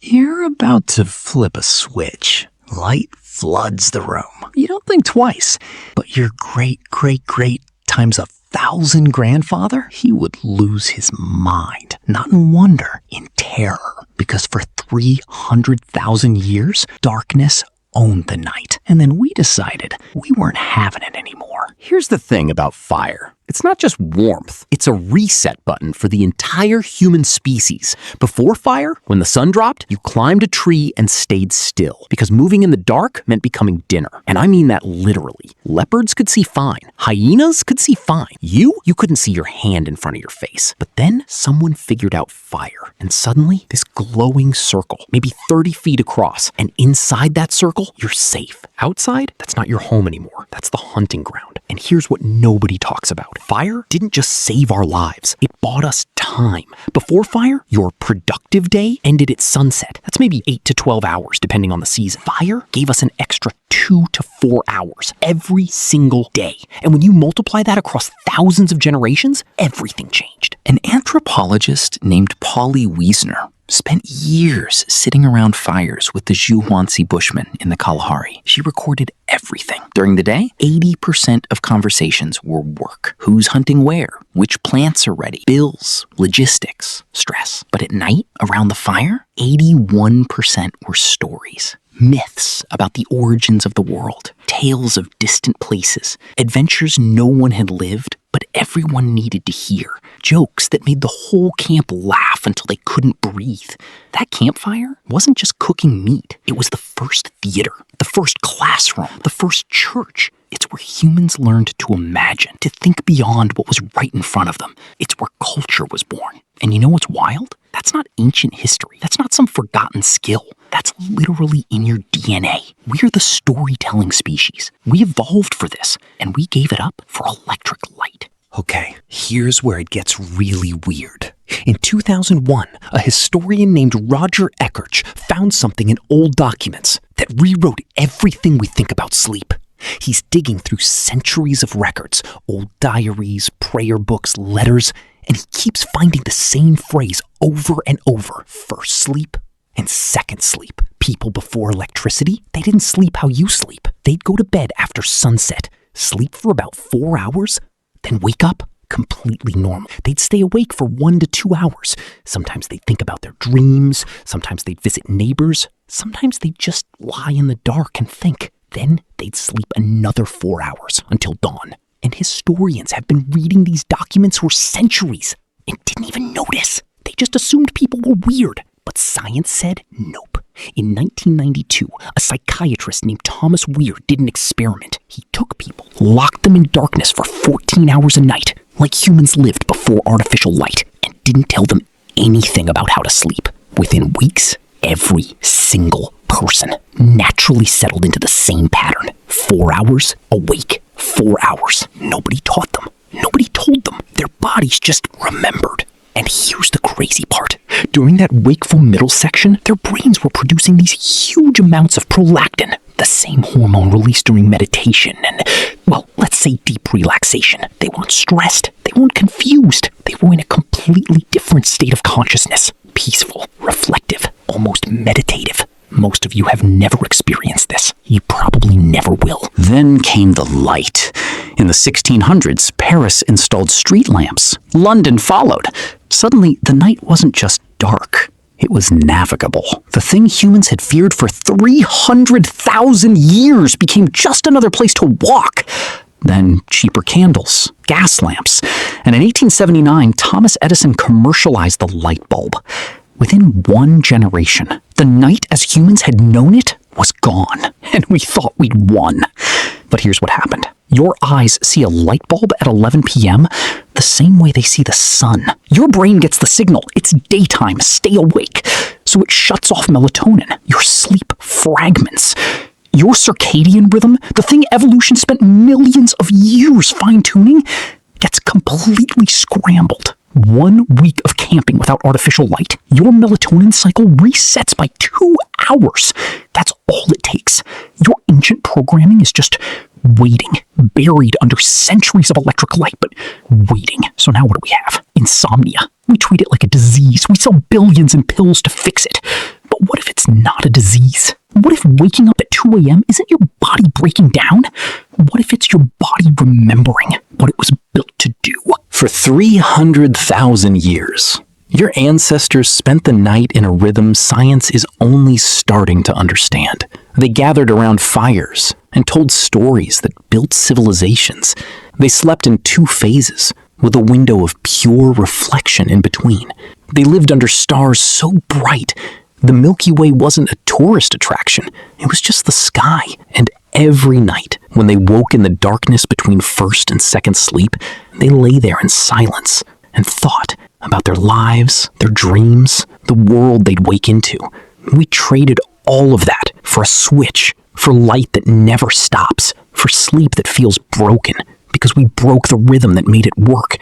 You're about to flip a switch. Light floods the room. You don't think twice. But your great times 1,000 grandfather, he would lose his mind. Not in wonder, in terror. Because for 300,000 years, darkness owned the night. And then we decided we weren't having it anymore. Here's the thing about fire. It's not just warmth. It's a reset button for the entire human species. Before fire, when the sun dropped, you climbed a tree and stayed still. Because moving in the dark meant becoming dinner. And I mean that literally. Leopards could see fine. Hyenas could see fine. You couldn't see your hand in front of your face. But then someone figured out fire. And suddenly, this glowing circle, maybe 30 feet across. And inside that circle, you're safe. Outside, that's not your home anymore. That's the hunting ground. And here's what nobody talks about. Fire didn't just save our lives. It bought us time. Before fire, your productive day ended at sunset. That's maybe 8 to 12 hours, depending on the season. Fire gave us an extra 2 to 4 hours every single day. And when you multiply that across thousands of generations, everything changed. An anthropologist named Polly Wiessner spent years sitting around fires with the Juhuansi Bushmen in the Kalahari. She recorded everything. During the day, 80% of conversations were work. Who's hunting where? Which plants are ready? Bills, logistics, stress. But at night, around the fire, 81% were stories. Myths about the origins of the world, tales of distant places, adventures no one had lived, but everyone needed to hear, jokes that made the whole camp laugh until they couldn't breathe. That campfire wasn't just cooking meat. It was the first theater, the first classroom, the first church. It's where humans learned to imagine, to think beyond what was right in front of them. It's where culture was born. And you know what's wild? That's not ancient history. That's not some forgotten skill. That's literally in your DNA. We're the storytelling species. We evolved for this, and we gave it up for electric light. Okay, here's where it gets really weird. In 2001, a historian named Roger Ekirch found something in old documents that rewrote everything we think about sleep. He's digging through centuries of records, old diaries, prayer books, letters, and he keeps finding the same phrase over and over. First sleep and second sleep. People before electricity, they didn't sleep how you sleep. They'd go to bed after sunset, sleep for about 4 hours, then wake up completely normal. They'd stay awake for 1 to 2 hours. Sometimes they'd think about their dreams. Sometimes they'd visit neighbors. Sometimes they'd just lie in the dark and think. Then they'd sleep another 4 hours until dawn. And historians have been reading these documents for centuries and didn't even notice. They just assumed people were weird. But science said nope. In 1992, a psychiatrist named Thomas Wehr did an experiment. He took people, locked them in darkness for 14 hours a night, like humans lived before artificial light, and didn't tell them anything about how to sleep. Within weeks, every single person naturally settled into the same pattern. 4 hours awake, 4 hours. Nobody taught them. Nobody told them. Their bodies just remembered. And here's the crazy part. During that wakeful middle section, their brains were producing these huge amounts of prolactin, the same hormone released during meditation and, well, let's say deep relaxation. They weren't stressed. They weren't confused. They were in a completely different state of consciousness. Peaceful, reflective, almost meditative. Most of you have never experienced this. You probably never will. Then came the light. In the 1600s, Paris installed street lamps. London followed. Suddenly, the night wasn't just dark. It was navigable. The thing humans had feared for 300,000 years became just another place to walk. Then cheaper candles, gas lamps. And in 1879, Thomas Edison commercialized the light bulb. Within 1 generation, the night as humans had known it was gone, and we thought we'd won. But here's what happened. Your eyes see a light bulb at 11 p.m. the same way they see the sun. Your brain gets the signal. It's daytime. Stay awake. So it shuts off melatonin. Your sleep fragments. Your circadian rhythm, the thing evolution spent millions of years fine-tuning, gets completely scrambled. 1 week of camping without artificial light, your melatonin cycle resets by 2 hours. That's all it takes. Your ancient programming is just waiting, buried under centuries of electric light, but waiting. So now what do we have? Insomnia, We treat it like a disease. We sell billions in pills to fix it. But what if it's not a disease? What if waking up at 2 a.m. isn't your body breaking down? What if it's your body remembering what it was built to do? For 300,000 years, your ancestors spent the night in a rhythm science is only starting to understand. They gathered around fires and told stories that built civilizations. They slept in 2 phases, with a window of pure reflection in between. They lived under stars so bright, the Milky Way wasn't a tourist attraction. It was just the sky. And every night, when they woke in the darkness between first and second sleep, they lay there in silence and thought about their lives, their dreams, the world they'd wake into. We traded all of that for a switch, for light that never stops, for sleep that feels broken, because we broke the rhythm that made it work.